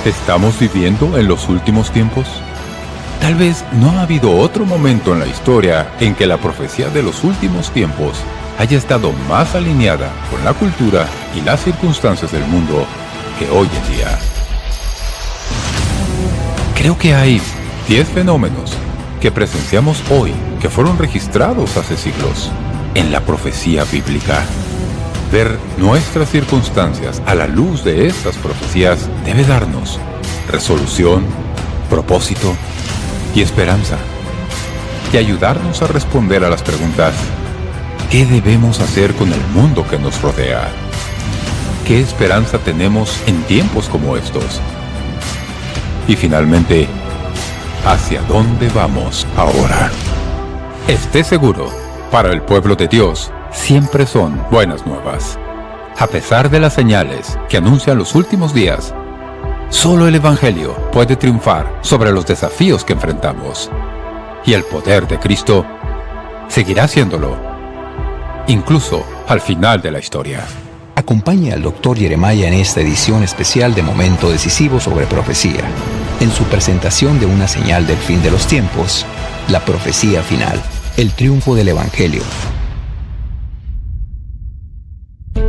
¿Estamos viviendo en los últimos tiempos? Tal vez no ha habido otro momento en la historia en que la profecía de los últimos tiempos haya estado más alineada con la cultura y las circunstancias del mundo que hoy en día. Creo que hay 10 fenómenos que presenciamos hoy que fueron registrados hace siglos en la profecía bíblica. Ver nuestras circunstancias a la luz de estas profecías debe darnos resolución, propósito y esperanza, y ayudarnos a responder a las preguntas: ¿qué debemos hacer con el mundo que nos rodea? ¿Qué esperanza tenemos en tiempos como estos? Y finalmente, ¿hacia dónde vamos ahora? Esté seguro, para el pueblo de Dios, siempre son buenas nuevas. A pesar de las señales que anuncian los últimos días, solo el Evangelio puede triunfar sobre los desafíos que enfrentamos. Y el poder de Cristo seguirá haciéndolo, incluso al final de la historia. Acompañe al Dr. Jeremiah en esta edición especial de Momento Decisivo sobre Profecía, en su presentación de una señal del fin de los tiempos, la profecía final, el triunfo del Evangelio.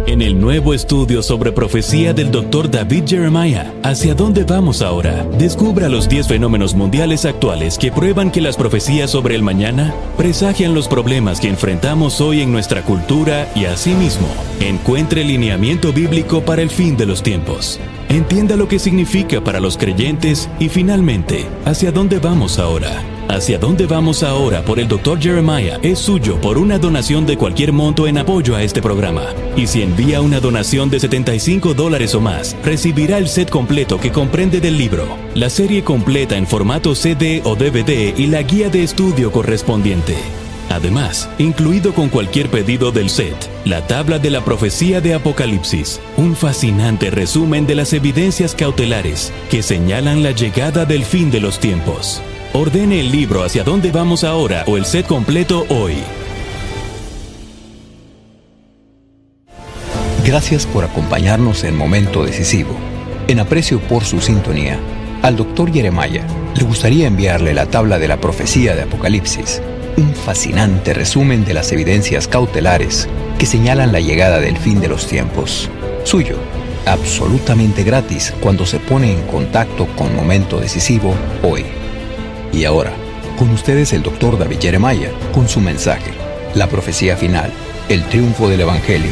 En el nuevo estudio sobre profecía del Dr. David Jeremiah, ¿hacia dónde vamos ahora? Descubra los 10 fenómenos mundiales actuales que prueban que las profecías sobre el mañana presagian los problemas que enfrentamos hoy en nuestra cultura y asimismo, encuentre lineamiento bíblico para el fin de los tiempos. Entienda lo que significa para los creyentes y finalmente, ¿hacia dónde vamos ahora? Hacia dónde vamos ahora por el Dr. Jeremiah es suyo por una donación de cualquier monto en apoyo a este programa. Y si envía una donación de $75 o más, recibirá el set completo que comprende del libro, la serie completa en formato CD o DVD y la guía de estudio correspondiente. Además, incluido con cualquier pedido del set, la tabla de la profecía de Apocalipsis, un fascinante resumen de las evidencias cautelares que señalan la llegada del fin de los tiempos. Ordene el libro ¿Hacia dónde vamos ahora? O el set completo hoy. Gracias por acompañarnos en Momento Decisivo. En aprecio por su sintonía, al Dr. Jeremiah le gustaría enviarle la tabla de la profecía de Apocalipsis, un fascinante resumen de las evidencias cautelares que señalan la llegada del fin de los tiempos. Suyo, absolutamente gratis cuando se pone en contacto con Momento Decisivo hoy. Y ahora, con ustedes el Dr. David Jeremiah, con su mensaje, la profecía final, el triunfo del Evangelio.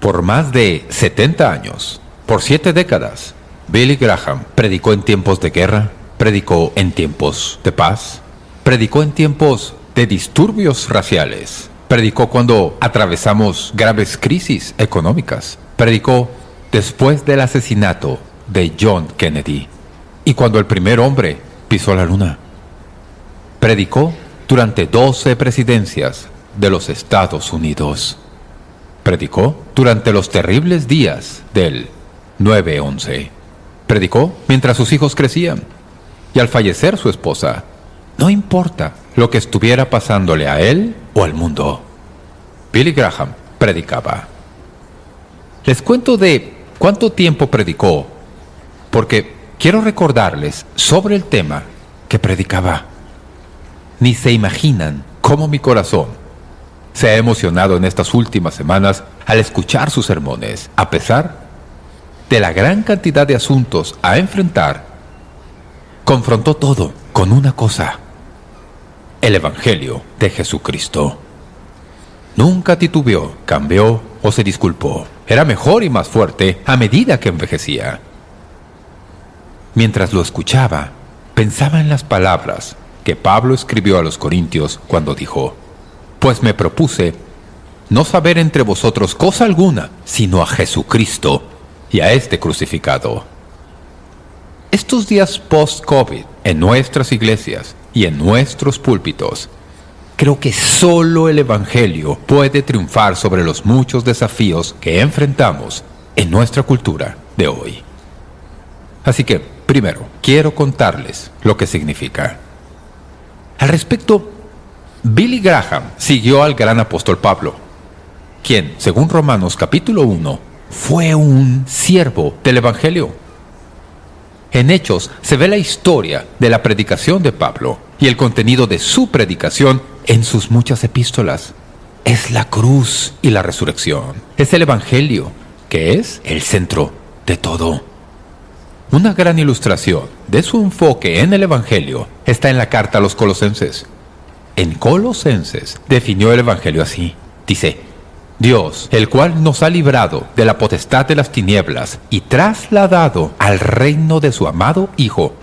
Por más de 70 años, por 7 décadas, Billy Graham predicó en tiempos de guerra, predicó en tiempos de paz, predicó en tiempos de disturbios raciales, predicó cuando atravesamos graves crisis económicas, predicó después del asesinato de John Kennedy y cuando el primer hombre pisó la luna. Predicó durante 12 presidencias de los Estados Unidos. Predicó durante los terribles días del 9/11. Predicó mientras sus hijos crecían y al fallecer su esposa, no importa lo que estuviera pasándole a él o al mundo, Billy Graham predicaba. Les cuento de cuánto tiempo predicó porque quiero recordarles sobre el tema que predicaba. Ni se imaginan cómo mi corazón se ha emocionado en estas últimas semanas al escuchar sus sermones. A pesar de la gran cantidad de asuntos a enfrentar, confrontó todo con una cosa: el Evangelio de Jesucristo. Nunca titubeó, cambió o se disculpó. Era mejor y más fuerte a medida que envejecía. Mientras lo escuchaba, pensaba en las palabras que Pablo escribió a los Corintios cuando dijo: «Pues me propuse no saber entre vosotros cosa alguna, sino a Jesucristo y a este crucificado». Estos días post-COVID, en nuestras iglesias y en nuestros púlpitos, creo que solo el Evangelio puede triunfar sobre los muchos desafíos que enfrentamos en nuestra cultura de hoy. Así que, primero, quiero contarles lo que significa. Al respecto, Billy Graham siguió al gran apóstol Pablo, quien, según Romanos capítulo 1, fue un siervo del Evangelio. En Hechos se ve la historia de la predicación de Pablo y el contenido de su predicación en sus muchas epístolas. Es la cruz y la resurrección. Es el Evangelio, que es el centro de todo. Una gran ilustración de su enfoque en el Evangelio está en la carta a los Colosenses. En Colosenses definió el Evangelio así. Dice: Dios, el cual nos ha librado de la potestad de las tinieblas y trasladado al reino de su amado Hijo,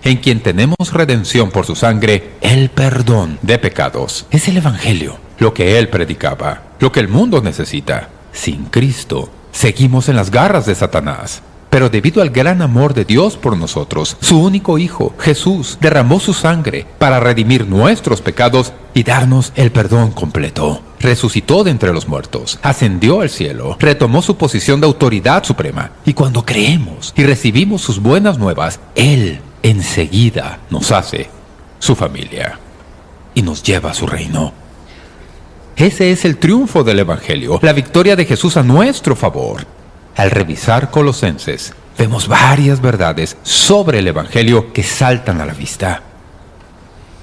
en quien tenemos redención por su sangre, el perdón de pecados. Es el Evangelio, lo que Él predicaba, lo que el mundo necesita. Sin Cristo, seguimos en las garras de Satanás. Pero debido al gran amor de Dios por nosotros, su único Hijo, Jesús, derramó su sangre para redimir nuestros pecados y darnos el perdón completo. Resucitó de entre los muertos, ascendió al cielo, retomó su posición de autoridad suprema. Y cuando creemos y recibimos sus buenas nuevas, Él enseguida nos hace su familia y nos lleva a su reino. Ese es el triunfo del Evangelio, la victoria de Jesús a nuestro favor. Al revisar Colosenses, vemos varias verdades sobre el Evangelio que saltan a la vista.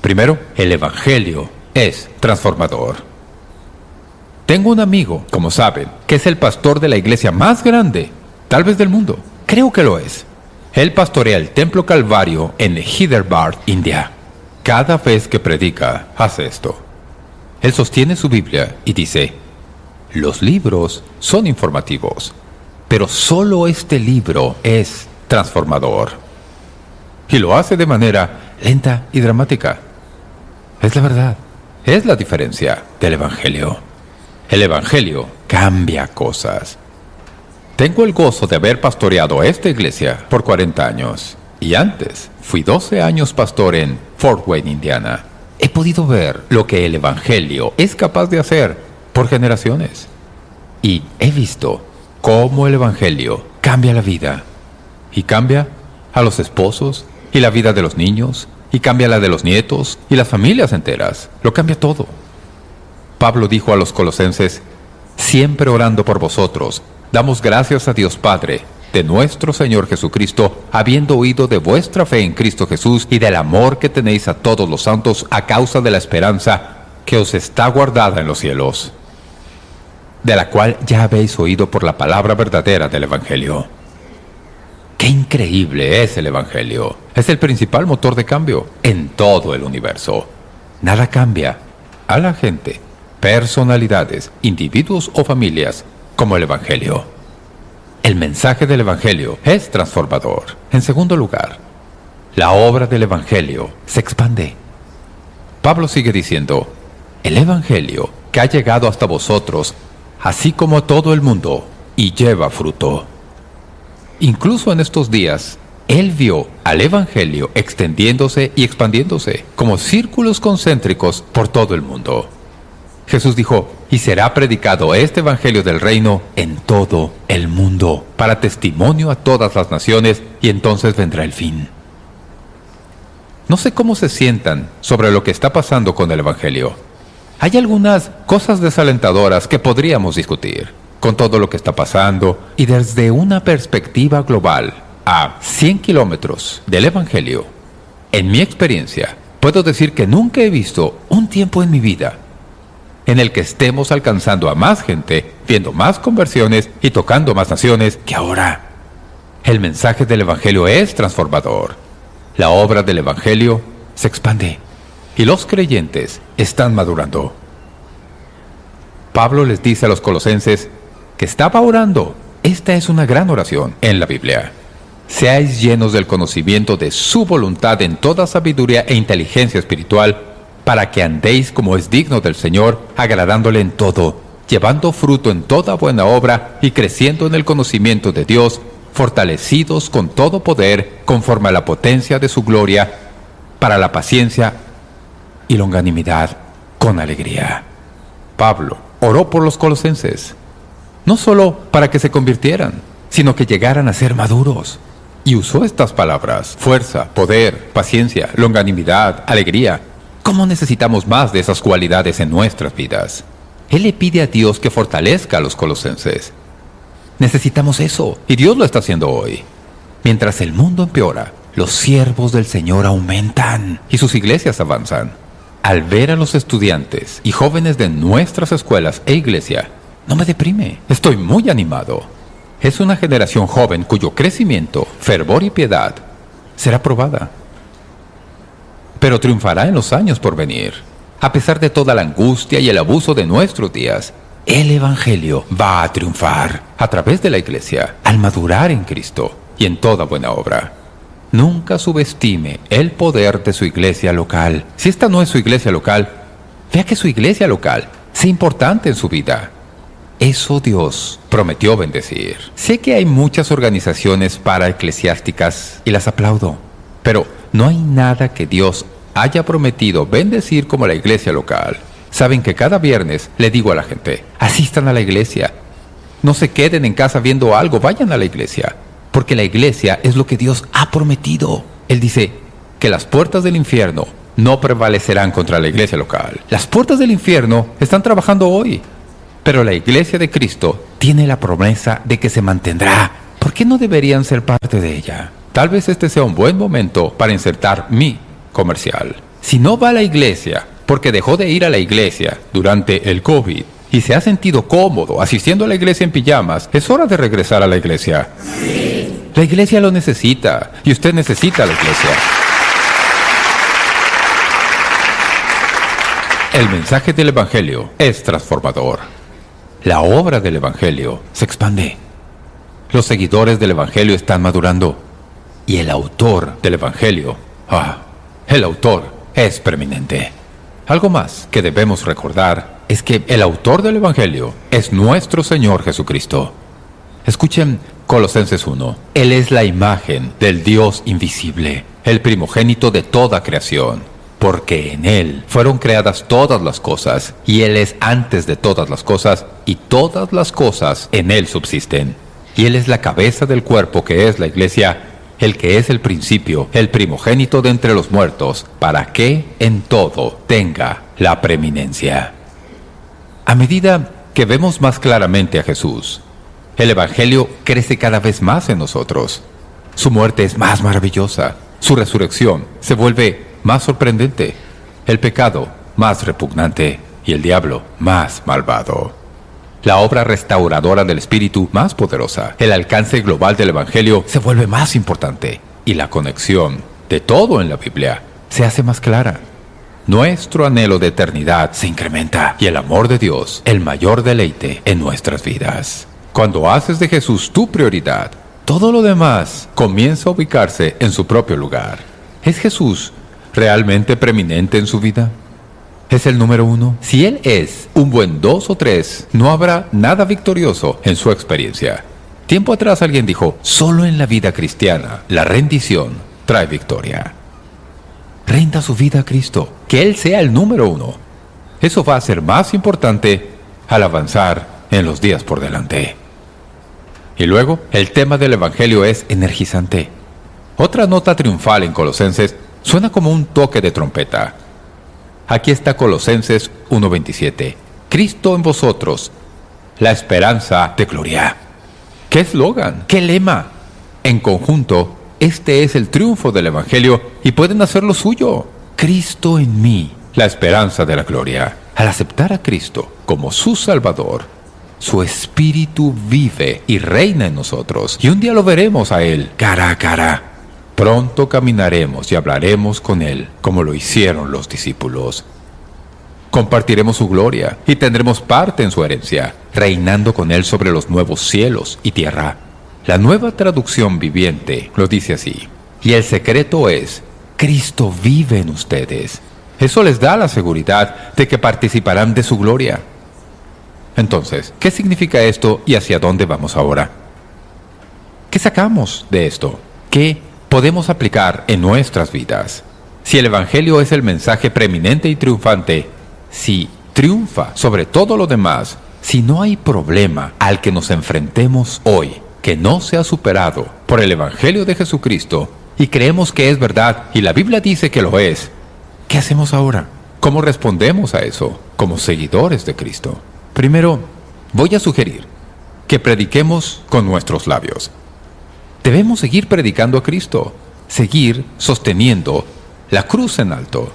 Primero, el Evangelio es transformador. Tengo un amigo, como saben, que es el pastor de la iglesia más grande, tal vez del mundo. Creo que lo es. Él pastorea el Templo Calvario en Hyderabad, India. Cada vez que predica, hace esto. Él sostiene su Biblia y dice: los libros son informativos, pero solo este libro es transformador. Y lo hace de manera lenta y dramática. Es la verdad. Es la diferencia del Evangelio. El Evangelio cambia cosas. Tengo el gozo de haber pastoreado esta iglesia por 40 años. Y antes, fui 12 años pastor en Fort Wayne, Indiana. He podido ver lo que el Evangelio es capaz de hacer por generaciones. Y he visto cómo el Evangelio cambia la vida. Y cambia a los esposos, y la vida de los niños, y cambia la de los nietos, y las familias enteras. Lo cambia todo. Pablo dijo a los colosenses: siempre orando por vosotros, damos gracias a Dios Padre, de nuestro Señor Jesucristo, habiendo oído de vuestra fe en Cristo Jesús y del amor que tenéis a todos los santos a causa de la esperanza que os está guardada en los cielos, de la cual ya habéis oído por la palabra verdadera del Evangelio. ¡Qué increíble es el Evangelio! Es el principal motor de cambio en todo el universo. Nada cambia a la gente, personalidades, individuos o familias como el Evangelio. El mensaje del Evangelio es transformador. En segundo lugar, la obra del Evangelio se expande. Pablo sigue diciendo: el Evangelio que ha llegado hasta vosotros, así como a todo el mundo, y lleva fruto. Incluso en estos días, él vio al Evangelio extendiéndose y expandiéndose como círculos concéntricos por todo el mundo. Jesús dijo: y será predicado este Evangelio del reino en todo el mundo, para testimonio a todas las naciones, y entonces vendrá el fin. No sé cómo se sientan sobre lo que está pasando con el Evangelio. Hay algunas cosas desalentadoras que podríamos discutir con todo lo que está pasando, y desde una perspectiva global, a 100 kilómetros del Evangelio. En mi experiencia, puedo decir que nunca he visto un tiempo en mi vida en el que estemos alcanzando a más gente, viendo más conversiones y tocando más naciones que ahora. El mensaje del Evangelio es transformador. La obra del Evangelio se expande y los creyentes están madurando. Pablo les dice a los colosenses que estaba orando. Esta es una gran oración en la Biblia. Seáis llenos del conocimiento de su voluntad en toda sabiduría e inteligencia espiritual, para que andéis como es digno del Señor, agradándole en todo, llevando fruto en toda buena obra y creciendo en el conocimiento de Dios, fortalecidos con todo poder conforme a la potencia de su gloria, para la paciencia y longanimidad con alegría. Pablo oró por los colosenses, no solo para que se convirtieran, sino que llegaran a ser maduros. Y usó estas palabras: fuerza, poder, paciencia, longanimidad, alegría. ¿Cómo necesitamos más de esas cualidades en nuestras vidas? Él le pide a Dios que fortalezca a los colosenses. Necesitamos eso, y Dios lo está haciendo hoy. Mientras el mundo empeora, los siervos del Señor aumentan y sus iglesias avanzan. Al ver a los estudiantes y jóvenes de nuestras escuelas e iglesia, no me deprime, estoy muy animado. Es una generación joven cuyo crecimiento, fervor y piedad será probada, pero triunfará en los años por venir. A pesar de toda la angustia y el abuso de nuestros días, el Evangelio va a triunfar a través de la iglesia, al madurar en Cristo y en toda buena obra. Nunca subestime el poder de su iglesia local. Si esta no es su iglesia local, vea que su iglesia local sea importante en su vida. Eso Dios prometió bendecir. Sé que hay muchas organizaciones paraeclesiásticas y las aplaudo, pero no hay nada que Dios haya prometido bendecir como la iglesia local. Saben que cada viernes le digo a la gente, asistan a la iglesia. No se queden en casa viendo algo, vayan a la iglesia. Porque la iglesia es lo que Dios ha prometido. Él dice que las puertas del infierno no prevalecerán contra la iglesia local. Las puertas del infierno están trabajando hoy, pero la iglesia de Cristo tiene la promesa de que se mantendrá. ¿Por qué no deberían ser parte de ella? Tal vez este sea un buen momento para insertar mi comercial. Si no va a la iglesia porque dejó de ir a la iglesia durante el COVID y se ha sentido cómodo asistiendo a la iglesia en pijamas, es hora de regresar a la iglesia. La iglesia lo necesita y usted necesita a la iglesia. El mensaje del Evangelio es transformador. La obra del Evangelio se expande. Los seguidores del Evangelio están madurando. Y el autor del Evangelio, el autor es preeminente. Algo más que debemos recordar es que el autor del Evangelio es nuestro Señor Jesucristo. Escuchen Colosenses 1. Él es la imagen del Dios invisible, el primogénito de toda creación, porque en Él fueron creadas todas las cosas, y Él es antes de todas las cosas, y todas las cosas en Él subsisten. Y Él es la cabeza del cuerpo que es la iglesia, el que es el principio, el primogénito de entre los muertos, para que en todo tenga la preeminencia. A medida que vemos más claramente a Jesús, el Evangelio crece cada vez más en nosotros. Su muerte es más maravillosa, su resurrección se vuelve más sorprendente, el pecado más repugnante y el diablo más malvado. La obra restauradora del Espíritu más poderosa, el alcance global del Evangelio se vuelve más importante y la conexión de todo en la Biblia se hace más clara. Nuestro anhelo de eternidad se incrementa y el amor de Dios, el mayor deleite en nuestras vidas. Cuando haces de Jesús tu prioridad, todo lo demás comienza a ubicarse en su propio lugar. ¿Es Jesús realmente preeminente en su vida? ¿Es el número uno? Si Él es un buen 2 o 3, no habrá nada victorioso en su experiencia. Tiempo atrás alguien dijo, solo en la vida cristiana, la rendición trae victoria. Rinda su vida a Cristo, que Él sea el número 1. Eso va a ser más importante al avanzar en los días por delante. Y luego, el tema del Evangelio es energizante. Otra nota triunfal en Colosenses suena como un toque de trompeta. Aquí está Colosenses 1:27. Cristo en vosotros, la esperanza de gloria. ¡Qué eslogan! ¡Qué lema! En conjunto, este es el triunfo del Evangelio y pueden hacerlo suyo. Cristo en mí, la esperanza de la gloria. Al aceptar a Cristo como su Salvador, su Espíritu vive y reina en nosotros. Y un día lo veremos a Él cara a cara. Pronto caminaremos y hablaremos con Él, como lo hicieron los discípulos. Compartiremos su gloria y tendremos parte en su herencia, reinando con Él sobre los nuevos cielos y tierra. La Nueva Traducción Viviente lo dice así. Y el secreto es, Cristo vive en ustedes. Eso les da la seguridad de que participarán de su gloria. Entonces, ¿qué significa esto y hacia dónde vamos ahora? ¿Qué sacamos de esto? ¿Qué podemos aplicar en nuestras vidas? Si el Evangelio es el mensaje preeminente y triunfante, si triunfa sobre todo lo demás, si no hay problema al que nos enfrentemos hoy que no sea superado por el Evangelio de Jesucristo y creemos que es verdad y la Biblia dice que lo es, ¿qué hacemos ahora? ¿Cómo respondemos a eso como seguidores de Cristo? Primero, voy a sugerir que prediquemos con nuestros labios. Debemos seguir predicando a Cristo, seguir sosteniendo la cruz en alto.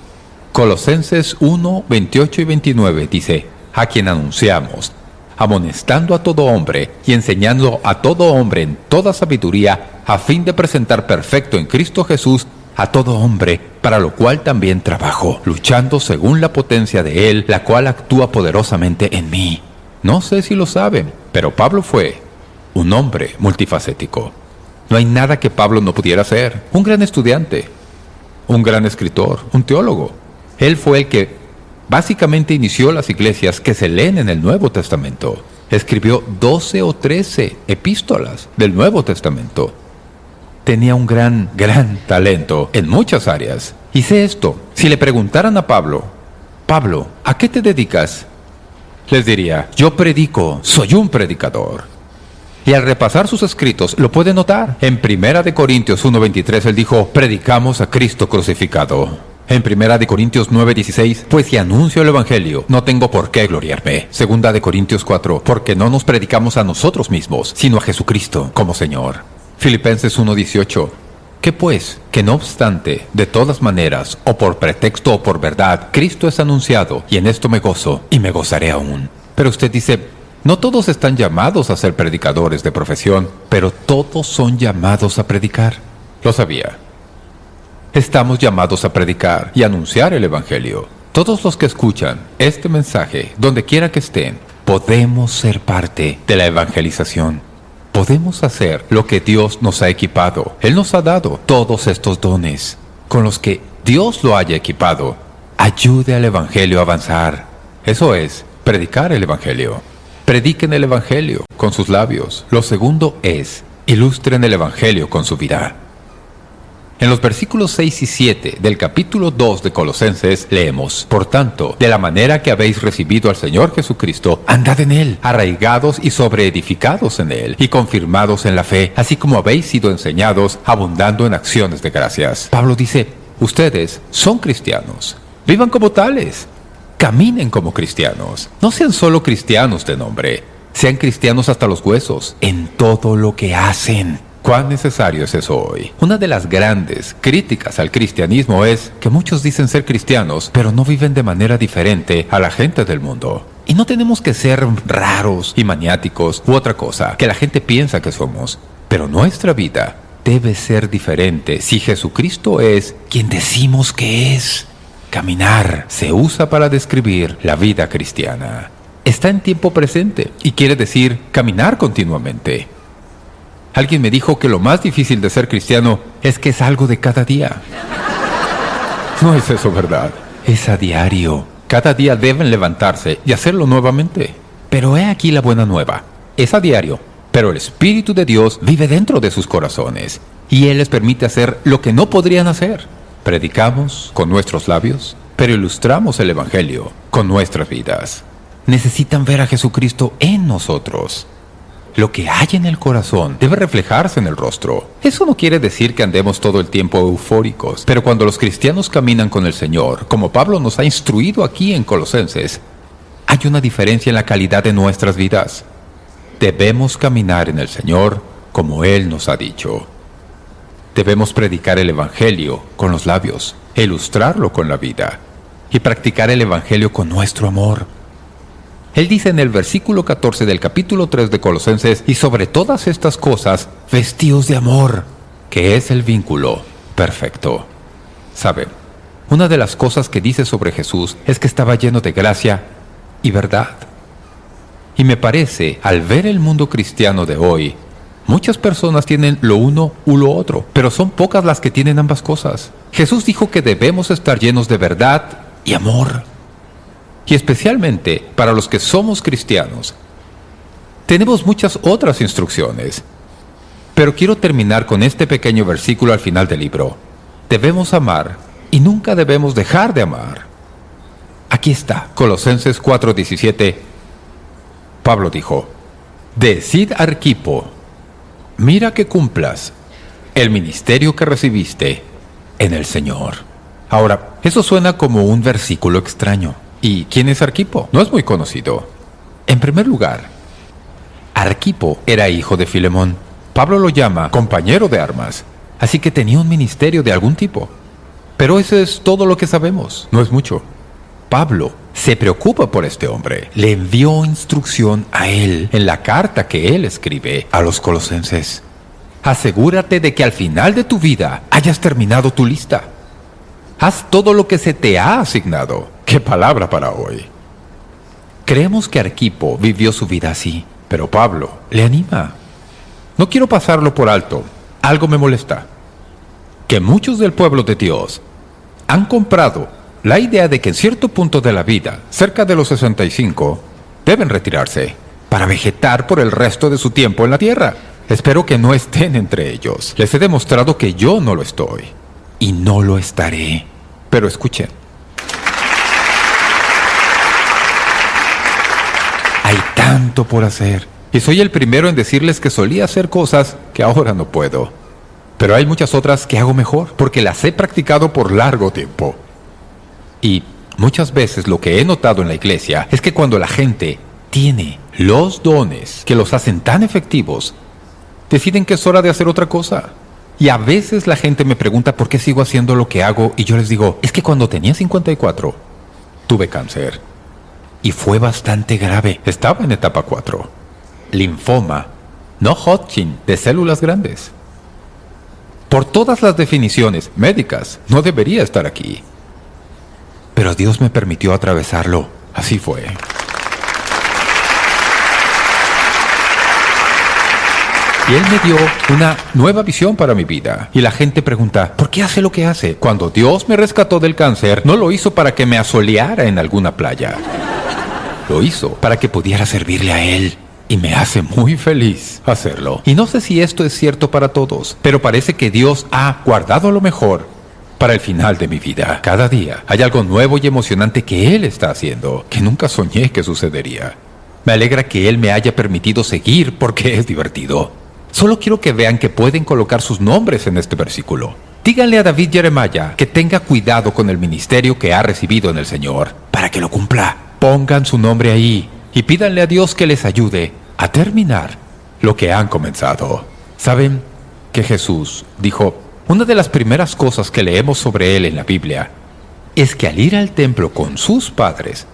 Colosenses 1, 28 y 29 dice: a quien anunciamos, amonestando a todo hombre y enseñando a todo hombre en toda sabiduría, a fin de presentar perfecto en Cristo Jesús a todo hombre, para lo cual también trabajo, luchando según la potencia de Él, la cual actúa poderosamente en mí. No sé si lo saben, pero Pablo fue un hombre multifacético. No hay nada que Pablo no pudiera hacer. Un gran estudiante, un gran escritor, un teólogo. Él fue el que básicamente inició las iglesias que se leen en el Nuevo Testamento. Escribió 12 o 13 epístolas del Nuevo Testamento. Tenía un gran talento en muchas áreas. Y sé esto: si le preguntaran a Pablo, Pablo, ¿a qué te dedicas?, les diría: yo predico, soy un predicador. Y al repasar sus escritos lo puede notar. En 1 Corintios 1:23 él dijo: predicamos a Cristo crucificado. En 1 Corintios 9:16, pues si anuncio el Evangelio, no tengo por qué gloriarme. 2 Corintios 4, porque no nos predicamos a nosotros mismos, sino a Jesucristo como Señor. Filipenses 1:18, ¿qué pues? Que no obstante, de todas maneras, o por pretexto o por verdad, Cristo es anunciado, y en esto me gozo, y me gozaré aún. Pero usted dice: no todos están llamados a ser predicadores de profesión, pero todos son llamados a predicar. Lo sabía. Estamos llamados a predicar y anunciar el Evangelio. Todos los que escuchan este mensaje, donde quiera que estén, podemos ser parte de la evangelización. Podemos hacer lo que Dios nos ha equipado. Él nos ha dado todos estos dones. Con los que Dios lo haya equipado, ayude al Evangelio a avanzar. Eso es, predicar el Evangelio. Prediquen el Evangelio con sus labios. Lo segundo es, ilustren el Evangelio con su vida. En los versículos 6 y 7 del capítulo 2 de Colosenses leemos: por tanto, de la manera que habéis recibido al Señor Jesucristo, andad en Él, arraigados y sobreedificados en Él, y confirmados en la fe, así como habéis sido enseñados, abundando en acciones de gracias. Pablo dice: ustedes son cristianos, vivan como tales. Caminen como cristianos. No sean solo cristianos de nombre. Sean cristianos hasta los huesos, en todo lo que hacen. ¿Cuán necesario es eso hoy? Una de las grandes críticas al cristianismo es que muchos dicen ser cristianos, pero no viven de manera diferente a la gente del mundo. Y no tenemos que ser raros y maniáticos u otra cosa que la gente piensa que somos. Pero nuestra vida debe ser diferente si Jesucristo es quien decimos que es. Caminar se usa para describir la vida cristiana. Está en tiempo presente y quiere decir caminar continuamente. Alguien me dijo que lo más difícil de ser cristiano es que es algo de cada día. No es eso, ¿verdad? Es a diario. Cada día deben levantarse y hacerlo nuevamente. Pero he aquí la buena nueva. Es a diario, pero el Espíritu de Dios vive dentro de sus corazones y Él les permite hacer lo que no podrían hacer. Predicamos con nuestros labios, pero ilustramos el Evangelio con nuestras vidas. Necesitan ver a Jesucristo en nosotros. Lo que hay en el corazón debe reflejarse en el rostro. Eso no quiere decir que andemos todo el tiempo eufóricos, pero cuando los cristianos caminan con el Señor, como Pablo nos ha instruido aquí en Colosenses, hay una diferencia en la calidad de nuestras vidas. Debemos caminar en el Señor como Él nos ha dicho. Debemos predicar el Evangelio con los labios, ilustrarlo con la vida y practicar el Evangelio con nuestro amor. Él dice en el versículo 14 del capítulo 3 de Colosenses: y sobre todas estas cosas, vestíos de amor, que es el vínculo perfecto. ¿Saben? Una de las cosas que dice sobre Jesús es que estaba lleno de gracia y verdad. Y me parece, al ver el mundo cristiano de hoy, muchas personas tienen lo uno u lo otro, pero son pocas las que tienen ambas cosas. Jesús dijo que debemos estar llenos de verdad y amor. Y especialmente para los que somos cristianos, tenemos muchas otras instrucciones. Pero quiero terminar con este pequeño versículo al final del libro. Debemos amar y nunca debemos dejar de amar. Aquí está, Colosenses 4:17. Pablo dijo: Decid a Arquipo, mira que cumplas el ministerio que recibiste en el Señor. Ahora, eso suena como un versículo extraño. ¿Y quién es Arquipo? No es muy conocido. En primer lugar, Arquipo era hijo de Filemón. Pablo lo llama compañero de armas, así que tenía un ministerio de algún tipo. Pero eso es todo lo que sabemos, no es mucho. Pablo se preocupa por este hombre. Le envió instrucción a él en la carta que él escribe a los colosenses. Asegúrate de que al final de tu vida hayas terminado tu lista. Haz todo lo que se te ha asignado. ¡Qué palabra para hoy! Creemos que Arquipo vivió su vida así, pero Pablo le anima. No quiero pasarlo por alto. Algo me molesta. Que muchos del pueblo de Dios han comprado la idea de que en cierto punto de la vida, cerca de los 65, deben retirarse para vegetar por el resto de su tiempo en la tierra. Espero que no estén entre ellos. Les he demostrado que yo no lo estoy. Y no lo estaré. Pero escuchen. Hay tanto por hacer. Y soy el primero en decirles que solía hacer cosas que ahora no puedo. Pero hay muchas otras que hago mejor, porque las he practicado por largo tiempo. Y muchas veces lo que he notado en la iglesia es que cuando la gente tiene los dones que los hacen tan efectivos, deciden que es hora de hacer otra cosa. Y a veces la gente me pregunta por qué sigo haciendo lo que hago, y yo les digo, es que cuando tenía 54, tuve cáncer. Y fue bastante grave. Estaba en etapa 4. Linfoma, no Hodgkin, de células grandes. Por todas las definiciones médicas, no debería estar aquí. Pero Dios me permitió atravesarlo. Así fue. Y Él me dio una nueva visión para mi vida. Y la gente pregunta, ¿por qué hace lo que hace? Cuando Dios me rescató del cáncer, no lo hizo para que me asoleara en alguna playa. Lo hizo para que pudiera servirle a Él. Y me hace muy feliz hacerlo. Y no sé si esto es cierto para todos, pero parece que Dios ha guardado lo mejor para el final de mi vida. Cada día hay algo nuevo y emocionante que Él está haciendo, que nunca soñé que sucedería. Me alegra que Él me haya permitido seguir porque es divertido. Solo quiero que vean que pueden colocar sus nombres en este versículo. Díganle a David Jeremiah que tenga cuidado con el ministerio que ha recibido en el Señor, para que lo cumpla. Pongan su nombre ahí y pídanle a Dios que les ayude a terminar lo que han comenzado. ¿Saben que Jesús dijo, una de las primeras cosas que leemos sobre Él en la Biblia es que al ir al templo con sus padres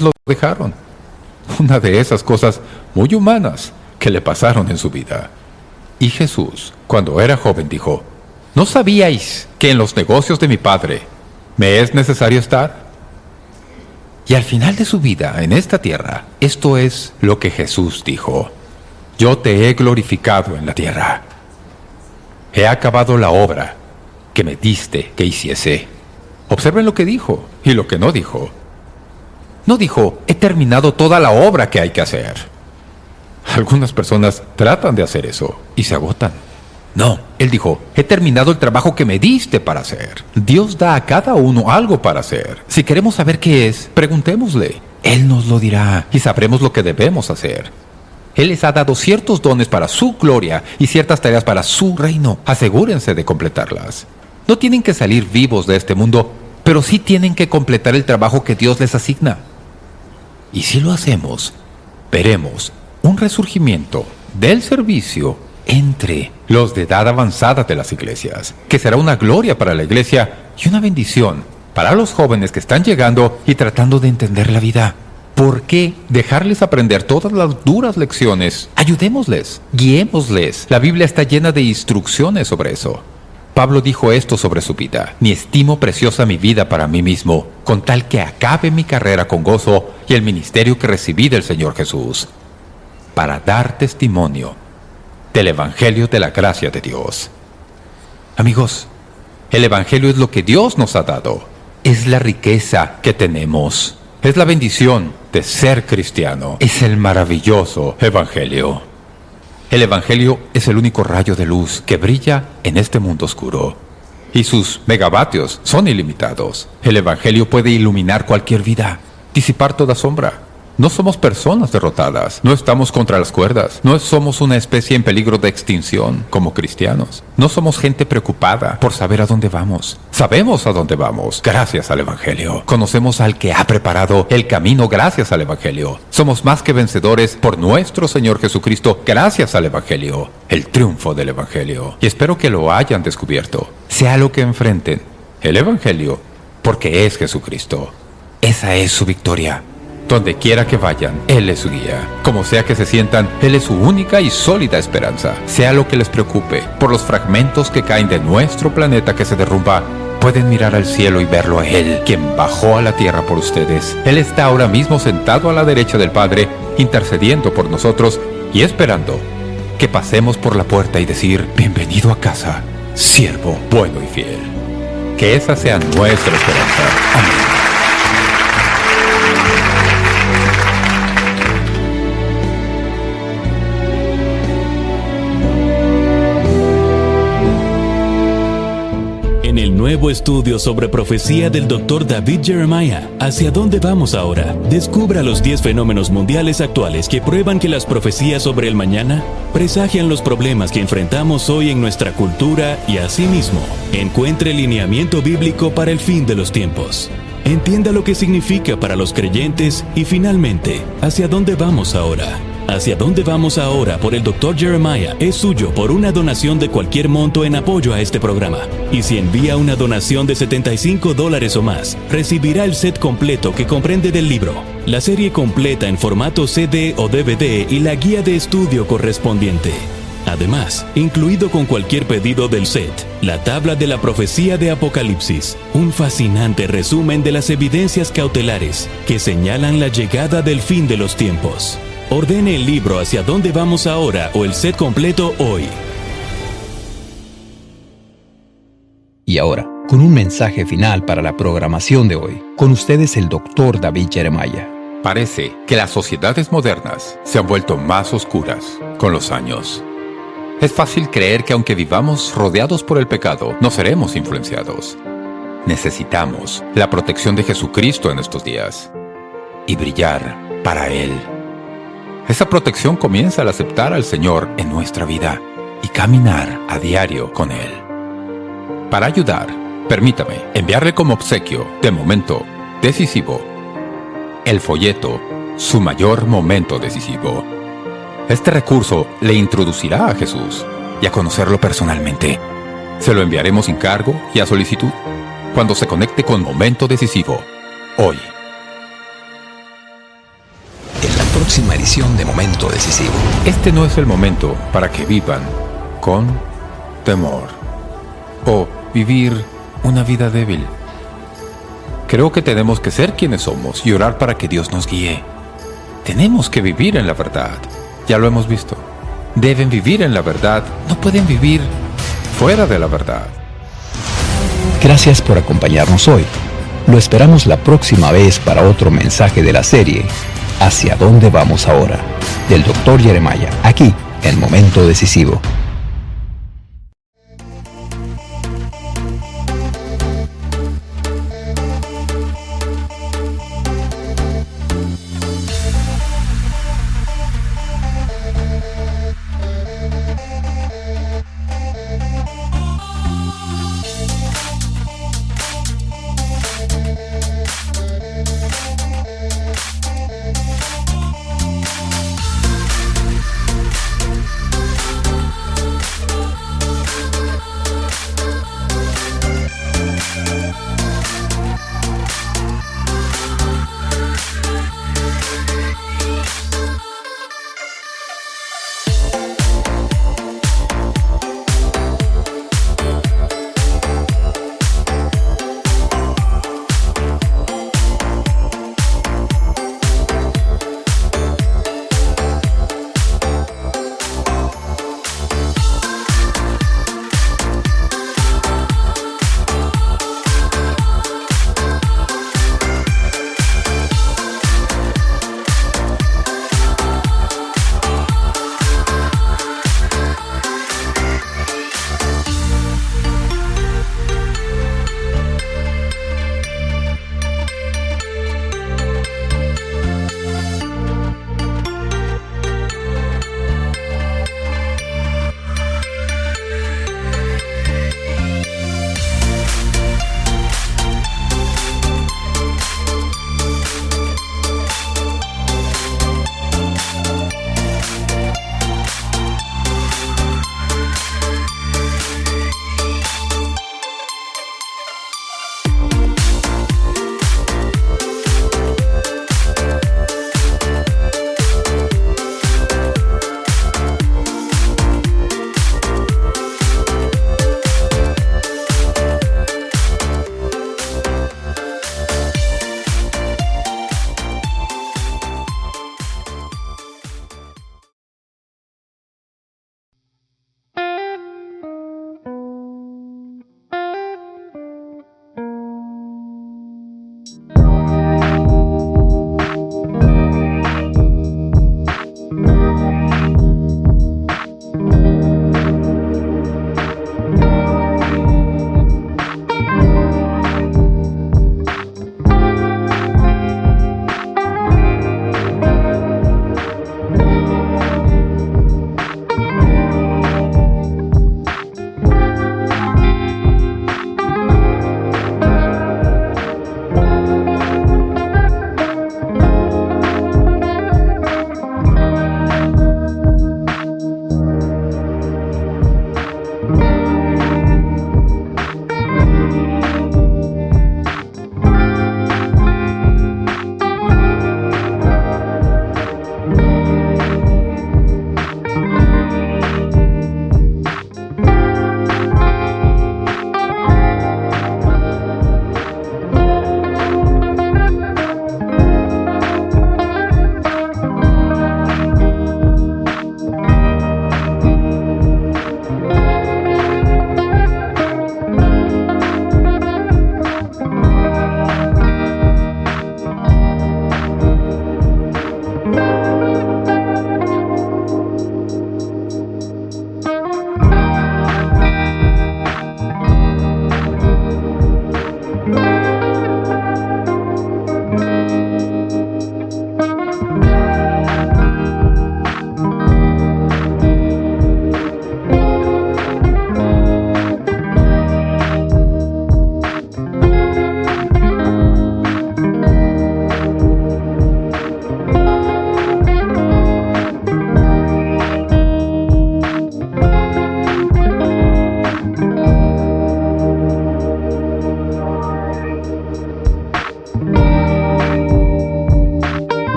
lo dejaron? Una de esas cosas muy humanas que le pasaron en su vida. Y Jesús, cuando era joven, dijo, ¿no sabíais que en los negocios de mi Padre me es necesario estar? Y al final de su vida en esta tierra, esto es lo que Jesús dijo. Yo te he glorificado en la tierra. He acabado la obra que me diste que hiciese. Observen lo que dijo y lo que no dijo. No dijo, he terminado toda la obra que hay que hacer. Algunas personas tratan de hacer eso y se agotan. No, Él dijo, he terminado el trabajo que me diste para hacer. Dios da a cada uno algo para hacer. Si queremos saber qué es, preguntémosle. Él nos lo dirá y sabremos lo que debemos hacer. Él les ha dado ciertos dones para su gloria y ciertas tareas para su reino. Asegúrense de completarlas. No tienen que salir vivos de este mundo, pero sí tienen que completar el trabajo que Dios les asigna. Y si lo hacemos, veremos un resurgimiento del servicio entre los de edad avanzada de las iglesias, que será una gloria para la iglesia y una bendición para los jóvenes que están llegando y tratando de entender la vida. ¿Por qué dejarles aprender todas las duras lecciones? Ayudémosles, guiémosles. La Biblia está llena de instrucciones sobre eso. Pablo dijo esto sobre su vida: ni estimo preciosa mi vida para mí mismo, con tal que acabe mi carrera con gozo y el ministerio que recibí del Señor Jesús, para dar testimonio del Evangelio de la gracia de Dios. Amigos, el Evangelio es lo que Dios nos ha dado. Es la riqueza que tenemos. Es la bendición de ser cristiano. Es el maravilloso Evangelio. El Evangelio es el único rayo de luz que brilla en este mundo oscuro. Y sus megavatios son ilimitados. El Evangelio puede iluminar cualquier vida, disipar toda sombra. No somos personas derrotadas. No estamos contra las cuerdas. No somos una especie en peligro de extinción como cristianos. No somos gente preocupada por saber a dónde vamos. Sabemos a dónde vamos gracias al Evangelio. Conocemos al que ha preparado el camino gracias al Evangelio. Somos más que vencedores por nuestro Señor Jesucristo gracias al Evangelio. El triunfo del Evangelio. Y espero que lo hayan descubierto. Sea lo que enfrenten. El Evangelio, porque es Jesucristo. Esa es su victoria. Donde quiera que vayan, Él es su guía. Como sea que se sientan, Él es su única y sólida esperanza. Sea lo que les preocupe, por los fragmentos que caen de nuestro planeta que se derrumba, pueden mirar al cielo y verlo a Él, quien bajó a la tierra por ustedes. Él está ahora mismo sentado a la derecha del Padre, intercediendo por nosotros y esperando que pasemos por la puerta y decir: bienvenido a casa, siervo bueno y fiel. Que esa sea nuestra esperanza. Amén. En el nuevo estudio sobre profecía del Dr. David Jeremiah, ¿hacia dónde vamos ahora? Descubra los 10 fenómenos mundiales actuales que prueban que las profecías sobre el mañana presagian los problemas que enfrentamos hoy en nuestra cultura y asimismo, encuentre el lineamiento bíblico para el fin de los tiempos. Entienda lo que significa para los creyentes y finalmente, ¿hacia dónde vamos ahora? Hacia dónde vamos ahora por el Dr. Jeremiah es suyo por una donación de cualquier monto en apoyo a este programa. Y si envía una donación de $75 o más, recibirá el set completo que comprende del libro, la serie completa en formato CD o DVD y la guía de estudio correspondiente. Además, incluido con cualquier pedido del set, la tabla de la profecía de Apocalipsis, un fascinante resumen de las evidencias cautelares que señalan la llegada del fin de los tiempos. Ordene el libro Hacia dónde vamos ahora o el set completo hoy. Y ahora, con un mensaje final para la programación de hoy, con ustedes el Dr. David Jeremiah. Parece que las sociedades modernas se han vuelto más oscuras con los años. Es fácil creer que aunque vivamos rodeados por el pecado, no seremos influenciados. Necesitamos la protección de Jesucristo en estos días y brillar para Él. Esa protección comienza al aceptar al Señor en nuestra vida y caminar a diario con Él. Para ayudar, permítame enviarle como obsequio, de momento decisivo, el folleto Su mayor momento decisivo. Este recurso le introducirá a Jesús y a conocerlo personalmente. Se lo enviaremos sin cargo y a solicitud cuando se conecte con Momento Decisivo, hoy. En la próxima edición de Momento Decisivo. Este no es el momento para que vivan con temor o vivir una vida débil. Creo que tenemos que ser quienes somos y orar para que Dios nos guíe. Tenemos que vivir en la verdad. Ya lo hemos visto. Deben vivir en la verdad. No pueden vivir fuera de la verdad. Gracias por acompañarnos hoy. Lo esperamos la próxima vez para otro mensaje de la serie ¿Hacia dónde vamos ahora? Del Dr. Jeremiah, aquí en Momento Decisivo.